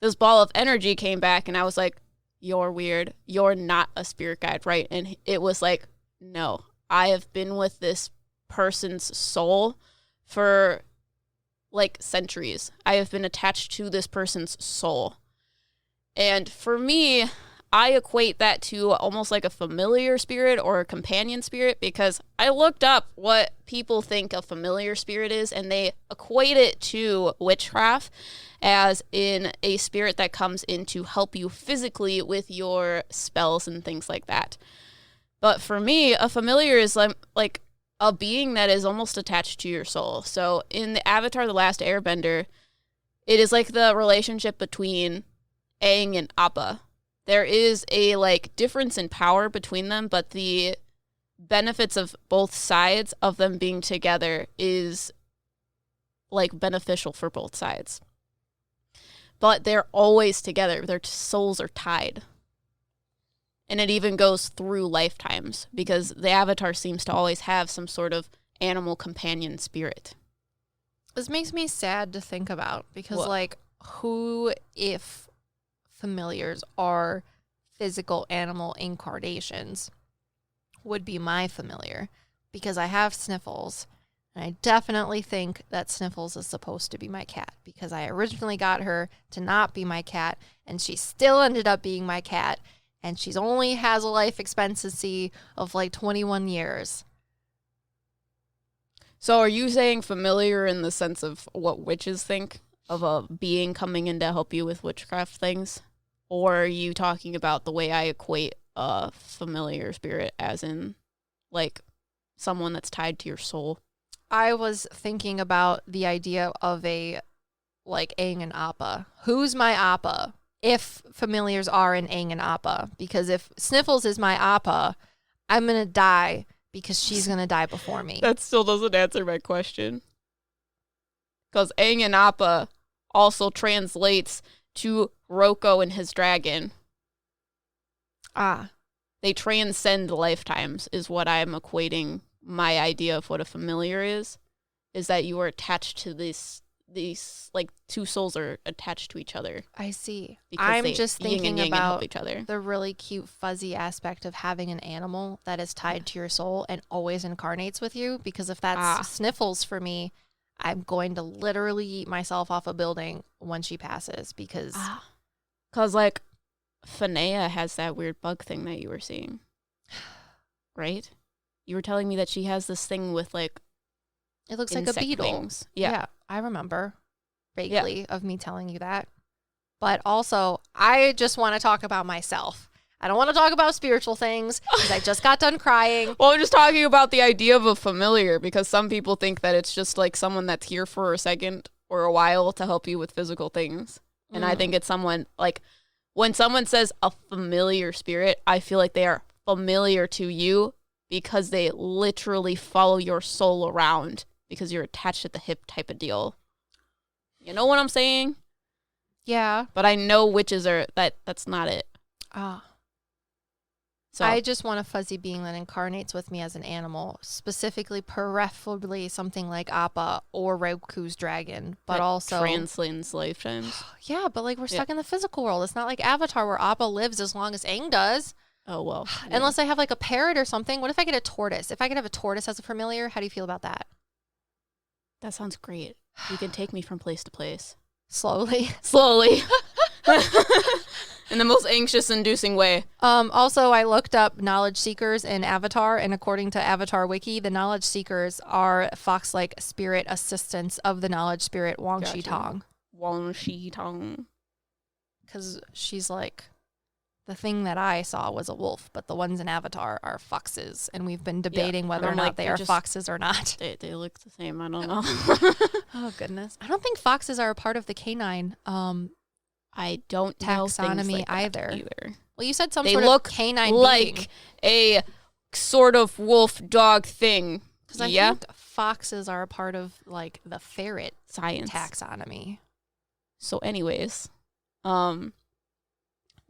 S2: this ball of energy came back and I was like, you're weird. You're not a spirit guide, right? And it was like, no, I have been with this person's soul for like centuries. I have been attached to this person's soul. And for me, I equate that to almost like a familiar spirit or a companion spirit because I looked up what people think a familiar spirit is and they equate it to witchcraft as in a spirit that comes in to help you physically with your spells and things like that. But for me, a familiar is like a being that is almost attached to your soul. So in the Avatar: The Last Airbender, it is like the relationship between Aang and Appa. There is a like difference in power between them, but the benefits of both sides of them being together is like beneficial for both sides. But they're always together. Their souls are tied. And it even goes through lifetimes because the Avatar seems to always have some sort of animal companion spirit.
S1: This makes me sad to think about because,
S2: What?
S1: like, who, if familiars are physical animal incarnations, would be my familiar? Because I have Sniffles, and I definitely think that Sniffles is supposed to be my cat because I originally got her to not be my cat, and she still ended up being my cat, and she's only has a life expectancy of like 21 years.
S2: So are you saying familiar in the sense of what witches think of a being coming in to help you with witchcraft things? Or are you talking about the way I equate a familiar spirit as in, like, someone that's tied to your soul?
S1: I was thinking about the idea of a, like, Aang and Appa. Who's my Appa? If familiars are an Aang and Appa. Because if Sniffles is my Appa, I'm going to die because she's going to die before me.
S2: That still doesn't answer my question. Because Aang and Appa also translates to Roko and his dragon.
S1: Ah.
S2: They transcend lifetimes is what I'm equating my idea of what a familiar is that you are attached to these like two souls are attached to each other.
S1: I see.
S2: Because
S1: I'm
S2: they
S1: just
S2: yin and
S1: thinking
S2: yang and
S1: about
S2: help each other.
S1: the really cute fuzzy aspect of having an animal that is tied to your soul and always incarnates with you, because if that's Sniffles for me, I'm going to literally eat myself off a building when she passes because
S2: like Finea has that weird bug thing that you were seeing. Right? You were telling me that she has this thing with like
S1: it looks like a beetle.
S2: Things. Yeah,
S1: I remember vaguely of me telling you that. But also, I just want to talk about myself. I don't want to talk about spiritual things because I just got done crying.
S2: Well, I'm just talking about the idea of a familiar because some people think that it's just like someone that's here for a second or a while to help you with physical things. And I think it's someone like when someone says a familiar spirit, I feel like they are familiar to you because they literally follow your soul around because you're attached at the hip type of deal. You know what I'm saying?
S1: Yeah.
S2: But I know witches are that's not it. So
S1: I just want a fuzzy being that incarnates with me as an animal, specifically, preferably something like Appa or Roku's dragon, but also
S2: transcends lifetimes.
S1: Yeah, but like we're stuck in the physical world. It's not like Avatar where Appa lives as long as Aang does.
S2: Oh, well. Yeah.
S1: Unless I have like a parrot or something. What if I get a tortoise? If I could have a tortoise as a familiar, how do you feel about that?
S2: That sounds great. You can take me from place to place.
S1: Slowly.
S2: In the most anxious-inducing way.
S1: Also, I looked up knowledge seekers in Avatar, and according to Avatar Wiki, the knowledge seekers are fox-like spirit assistants of the knowledge spirit Wang Shi Tong.
S2: Wang Shi Tong.
S1: Because she's like, the thing that I saw was a wolf, but the ones in Avatar are foxes, and we've been debating whether or not they are they or not.
S2: They look the same. I don't know.
S1: Oh, goodness. I don't think foxes are a part of the canine
S2: I don't
S1: taxonomy
S2: like
S1: either.
S2: either.
S1: Well, you said some
S2: they
S1: sort
S2: look
S1: of canine
S2: like
S1: being.
S2: A sort of wolf dog thing.
S1: Because I think foxes are a part of like the ferret
S2: science
S1: taxonomy.
S2: So anyways,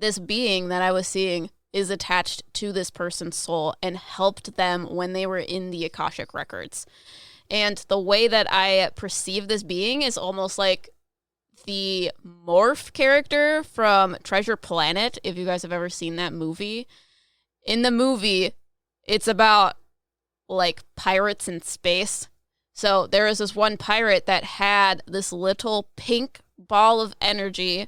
S2: this being that I was seeing is attached to this person's soul and helped them when they were in the Akashic records. And the way that I perceive this being is almost like the Morph character from Treasure Planet, if you guys have ever seen that movie. In the movie, it's about like pirates in space. So there was this one pirate that had this little pink ball of energy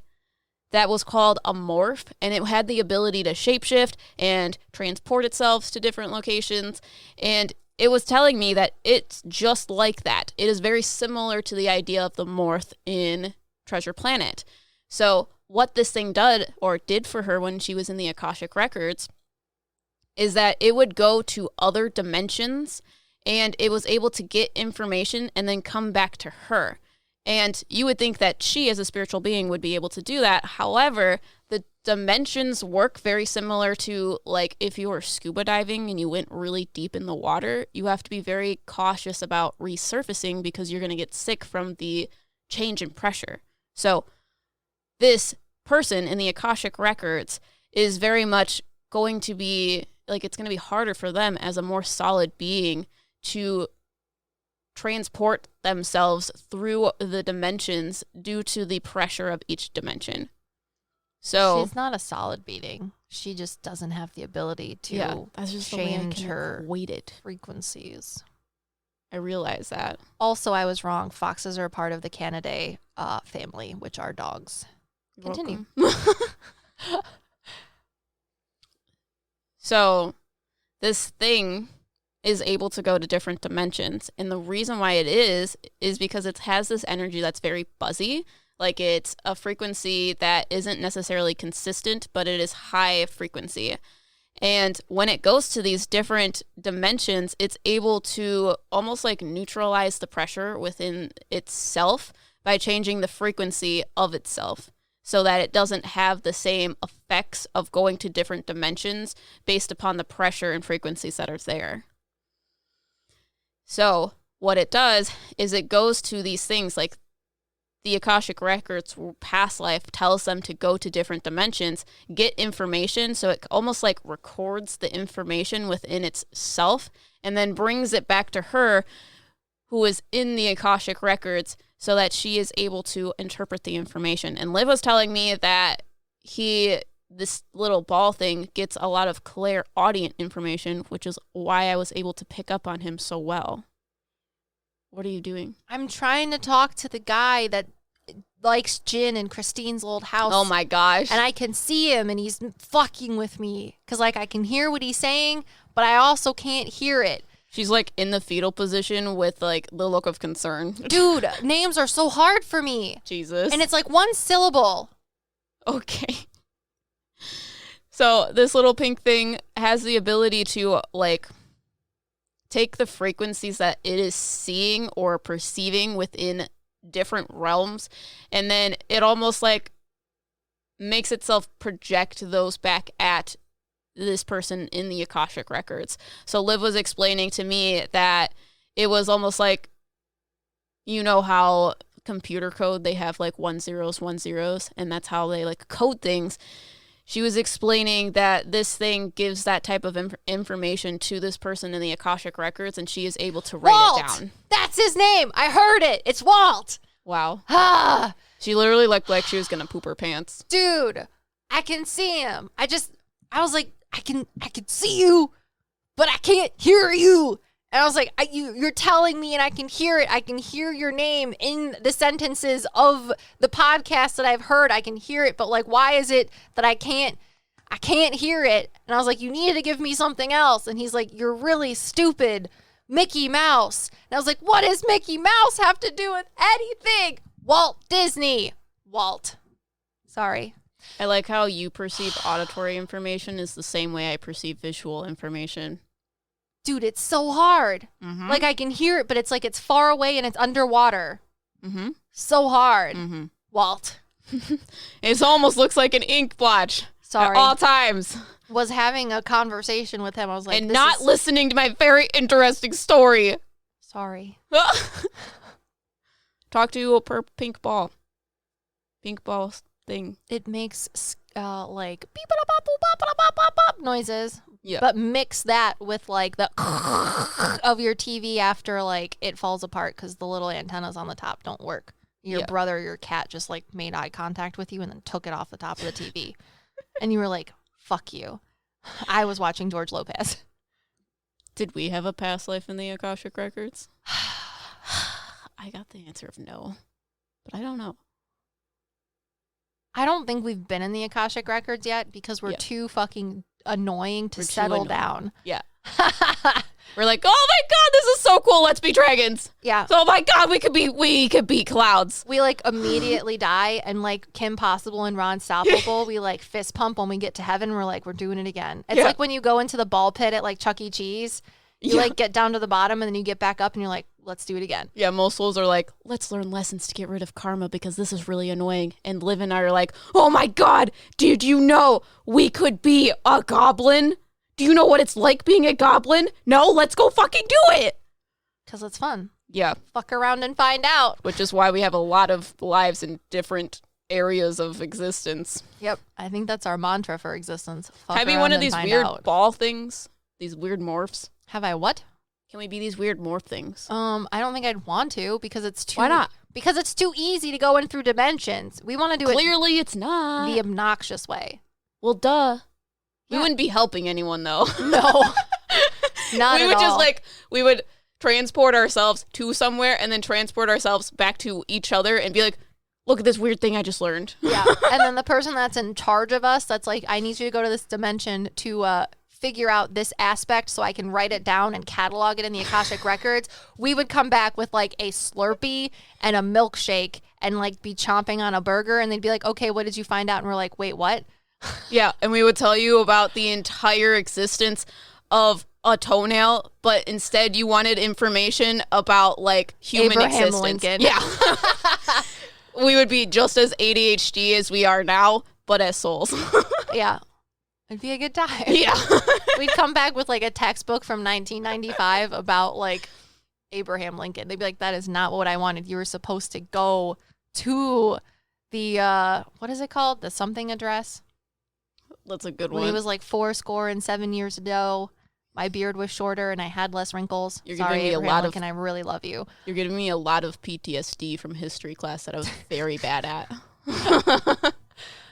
S2: that was called a morph, and it had the ability to shapeshift and transport itself to different locations. And it was telling me that it's just like that. It is very similar to the idea of the morph in Treasure Planet. So what this thing did for her when she was in the Akashic records is that it would go to other dimensions and it was able to get information and then come back to her. And you would think that she, as a spiritual being, would be able to do that. However, the dimensions work very similar to, like, if you were scuba diving and you went really deep in the water, you have to be very cautious about resurfacing because you're going to get sick from the change in pressure. So this person in the Akashic records is very much going to be, like, it's going to be harder for them as a more solid being to transport themselves through the dimensions due to the pressure of each dimension. So
S1: she's not a solid being. She just doesn't have the ability to
S2: that's just
S1: change
S2: the way I
S1: her
S2: equate it.
S1: frequencies.
S2: I realize that.
S1: Also, I was wrong. Foxes are a part of the Canidae family, which are dogs. Continue.
S2: So this thing is able to go to different dimensions. And the reason why it is because it has this energy that's very buzzy. Like it's a frequency that isn't necessarily consistent, but it is high frequency. And when it goes to these different dimensions, it's able to almost like neutralize the pressure within itself by changing the frequency of itself so that it doesn't have the same effects of going to different dimensions based upon the pressure and frequencies that are there. So what it does is it goes to these things like the Akashic Records past life tells them to go to different dimensions, get information, so it almost like records the information within itself and then brings it back to her who is in the Akashic Records so that she is able to interpret the information. And Liv was telling me that this little ball thing gets a lot of clairaudient information, which is why I was able to pick up on him so well. What are you doing?
S1: I'm trying to talk to the guy that likes gin in Christine's old house.
S2: Oh my gosh.
S1: And I can see him and he's fucking with me. Because like I can hear what he's saying, but I also can't hear it.
S2: She's like in the fetal position with like the look of concern.
S1: Dude, names are so hard for me.
S2: Jesus.
S1: And it's like one syllable.
S2: Okay. So this little pink thing has the ability to like take the frequencies that it is seeing or perceiving within different realms, and then it almost like makes itself project those back at this person in the Akashic Records. So Liv was explaining to me that it was almost like, you know how computer code, they have like 10s, and that's how they like code things. She was explaining that this thing gives that type of information to this person in the Akashic Records, and she is able to write it down.
S1: That's his name. I heard it. It's Walt.
S2: Wow.
S1: Ah,
S2: She literally looked like she was going to poop her pants.
S1: dude, I can see him. I was like, I can see you, but I can't hear you. And I was like, you're telling me and I can hear it. I can hear your name in the sentences of the podcast that I've heard. I can hear it, but like, why is it that I can't hear it? And I was like, you needed to give me something else. And he's like, you're really stupid, Mickey Mouse. And I was like, what does Mickey Mouse have to do with anything? Walt Disney. Walt. Sorry.
S2: I like how you perceive auditory information is the same way I perceive visual information.
S1: Dude, it's so hard.
S2: Mm-hmm.
S1: Like I can hear it, but it's like it's far away and it's underwater.
S2: Mm-hmm.
S1: So hard.
S2: Mm-hmm.
S1: Walt.
S2: It almost looks like an ink blotch.
S1: Sorry.
S2: At all times.
S1: Was having a conversation with him. I was like,
S2: and not listening to my very interesting story.
S1: Sorry.
S2: Talk to a pink ball. Pink ball thing.
S1: It makes like beep bop noises.
S2: Yeah.
S1: But mix that with like the of your TV after like it falls apart because the little antennas on the top don't work. Your brother, your cat just like made eye contact with you and then took it off the top of the TV. And you were like, fuck you. I was watching George Lopez.
S2: Did we have a past life in the Akashic Records? I got the answer of no, but I don't know.
S1: I don't think we've been in the Akashic Records yet because we're too fucking annoying to settle down.
S2: Yeah. We're like, oh my God, this is so cool. Let's be dragons.
S1: Yeah.
S2: So, oh my God, we could be clouds.
S1: We like immediately die, and like Kim Possible and Ron Stoppable, we like fist pump when we get to heaven. We're like, we're doing it again. It's like when you go into the ball pit at like Chuck E. Cheese. You like get down to the bottom and then you get back up and you're like, let's do it again.
S2: Yeah, most souls are like, let's learn lessons to get rid of karma because this is really annoying. And Liv and I are like, oh my God, did you know we could be a goblin? Do you know what it's like being a goblin? No, let's go fucking do it.
S1: Because it's fun.
S2: Yeah.
S1: Fuck around and find out.
S2: Which is why we have a lot of lives in different areas of existence.
S1: Yep. I think that's our mantra for existence. Fuck
S2: Have you one of these weird ball things? These weird morphs?
S1: Have I what?
S2: Can we be these weird morph things?
S1: I don't think I'd want to because it's too.
S2: Why not?
S1: Because it's too easy to go in through dimensions. We want to do
S2: Clearly, it's not.
S1: the obnoxious way.
S2: Well, duh. We
S1: Yeah.
S2: wouldn't be helping anyone, though.
S1: No. Not
S2: We
S1: at
S2: would just,
S1: all.
S2: like, we would transport ourselves to somewhere and then transport ourselves back to each other and be like, look at this weird thing I just learned.
S1: Yeah. And then the person that's in charge of us, that's like, I need you to go to this dimension to figure out this aspect so I can write it down and catalog it in the Akashic records. We would come back with like a Slurpee and a milkshake and like be chomping on a burger. And they'd be like, okay, what did you find out? And we're like, wait, what?
S2: Yeah, and we would tell you about the entire existence of a toenail, but instead you wanted information about, like, human
S1: Abraham
S2: existence.
S1: Lincoln.
S2: Yeah. We would be just as ADHD as we are now, but as souls.
S1: Yeah. It'd be a good time.
S2: Yeah.
S1: We'd come back with like a textbook from 1995 about like Abraham Lincoln. They'd be like, that is not what I wanted. You were supposed to go to the, what is it called? The something address?
S2: That's a good
S1: When
S2: one.
S1: he was like 7 years ago. My beard was shorter and I had less wrinkles.
S2: You're
S1: Sorry,
S2: giving me a
S1: Abraham
S2: lot of-
S1: Lincoln, I really love you.
S2: You're giving me a lot of PTSD from history class that I was very bad at.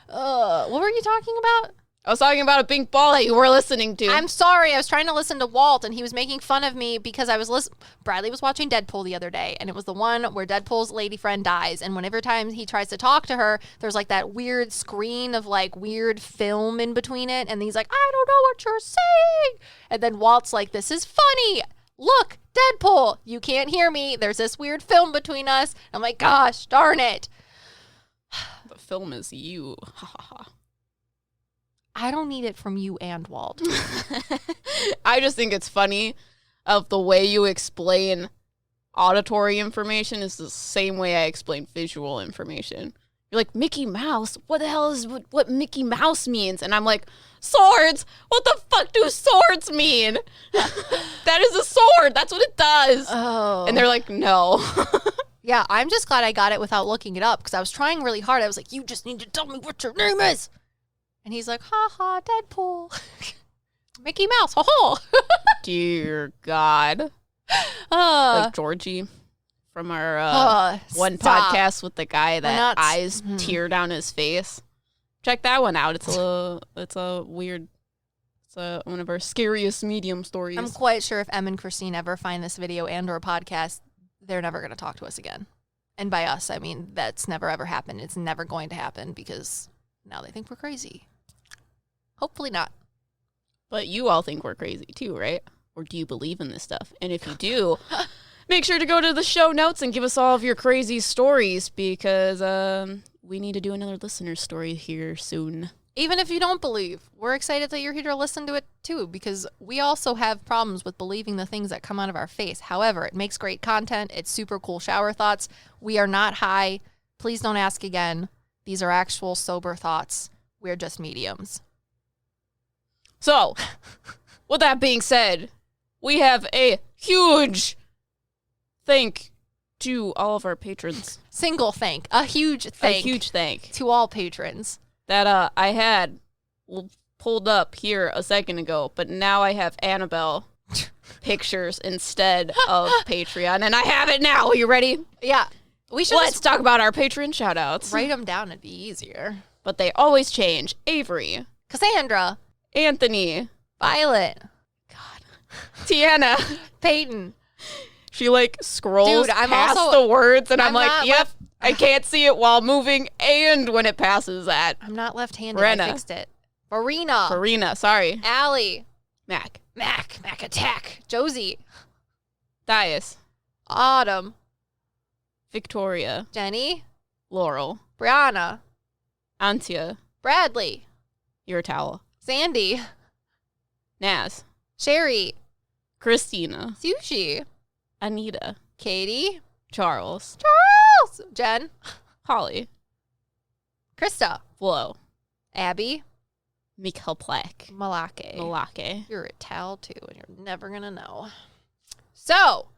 S1: What were you talking about?
S2: I was talking about a pink ball that you were listening to.
S1: I'm sorry. I was trying to listen to Walt, and he was making fun of me because I was Bradley was watching Deadpool the other day, and it was the one where Deadpool's lady friend dies, and whenever time he tries to talk to her, there's like that weird screen of like weird film in between it, and he's like, I don't know what you're saying, and then Walt's like, this is funny. Look, Deadpool, you can't hear me. There's this weird film between us. I'm like, gosh, darn it.
S2: The film is you. Ha ha ha.
S1: I don't need it from you and Walt.
S2: I just think it's funny of the way you explain auditory information is the same way I explain visual information. You're like, Mickey Mouse? What the hell is what Mickey Mouse means? And I'm like, swords? What the fuck do swords mean? That is a sword. That's what it does.
S1: Oh.
S2: And they're like, no.
S1: Yeah, I'm just glad I got it without looking it up because I was trying really hard. I was like, you just need to tell me what your name is. And he's like, ha ha, Deadpool. Mickey Mouse, ha ha.
S2: Dear God.
S1: Uh,
S2: Like Georgie from our one
S1: stop.
S2: podcast with the guy that
S1: not-
S2: eyes tear down his face. Check that one out. It's a weird, one of our scariest medium stories.
S1: I'm quite sure if Em and Christine ever find this video and or podcast, they're never going to talk to us again. And by us, I mean, that's never ever happened. It's never going to happen because now they think we're crazy. Hopefully not.
S2: But you all think we're crazy too, right? Or do you believe in this stuff? And if you do, make sure to go to the show notes and give us all of your crazy stories because we need to do another listener story here soon.
S1: Even if you don't believe, we're excited that you're here to listen to it too because we also have problems with believing the things that come out of our face. However, it makes great content. It's super cool shower thoughts. We are not high. Please don't ask again. These are actual sober thoughts. We're just mediums.
S2: So, with that being said, we have a huge thank to all of our patrons.
S1: Single thank. A huge thank.
S2: A huge thank.
S1: To all patrons.
S2: That I had pulled up here a second ago, but now I have Annabelle pictures instead of Patreon, and I have it now. Are you ready?
S1: Yeah. We should
S2: Let's talk about our patron shout-outs.
S1: write them down. It'd be easier.
S2: But they always change. Avery,
S1: Cassandra.
S2: Anthony,
S1: Violet.
S2: Tiana.
S1: Peyton.
S2: She like scrolls
S1: Dude, I'm
S2: past
S1: also-
S2: the words, and I'm
S1: I'm
S2: like,
S1: not
S2: yep, I can't see it while moving, and when it passes that.
S1: I'm not left-handed.
S2: Brenna.
S1: I fixed it. Farina.
S2: Farina, sorry.
S1: Allie.
S2: Mac.
S1: Mac Attack. Josie.
S2: Dias.
S1: Autumn.
S2: Victoria.
S1: Jenny.
S2: Laurel.
S1: Brianna.
S2: Antia.
S1: Bradley.
S2: Your towel.
S1: Sandy.
S2: Naz.
S1: Sherry.
S2: Christina.
S1: Sushi.
S2: Anita.
S1: Katie.
S2: Charles.
S1: Charles. Jen.
S2: Holly.
S1: Krista.
S2: Flo.
S1: Abby.
S2: Mikhail Plack.
S1: Malake.
S2: Malake.
S1: You're a towel too, and you're never going to know. So,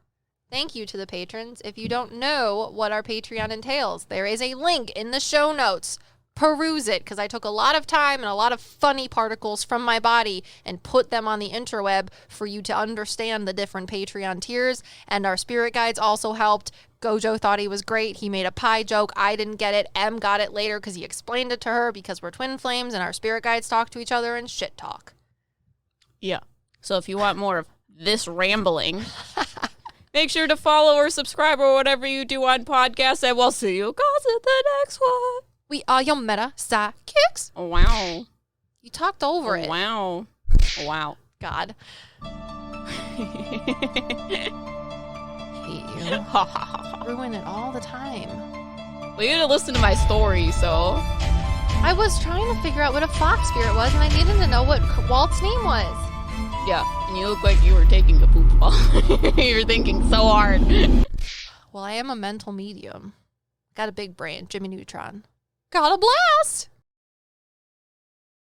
S1: thank you to the patrons. If you don't know what our Patreon entails, there is a link in the show notes. peruse it, because I took a lot of time and a lot of funny particles from my body and put them on the interweb for you to understand the different Patreon tiers. And our spirit guides also helped. Gojo thought he was great. He made a pie joke. I didn't get it. M got it later because he explained it to her, because we're twin flames and our spirit guides talk to each other and shit talk.
S2: Yeah. So if you want more of this rambling, make sure to follow or subscribe or whatever you do on podcasts, and we'll see you guys in the next one.
S1: We are your Meta PsycKicks.
S2: Wow.
S1: You talked over it.
S2: Wow. Wow.
S1: God. Hate you. Ruin it all the time.
S2: Well, you didn't listen to my story, so.
S1: I was trying to figure out what a fox spirit was, and I needed to know what Walt's name was.
S2: Yeah, and you look like you were taking a poop ball. You're thinking so hard.
S1: Well, I am a mental medium. Got a big brain. Jimmy Neutron. Got a blast!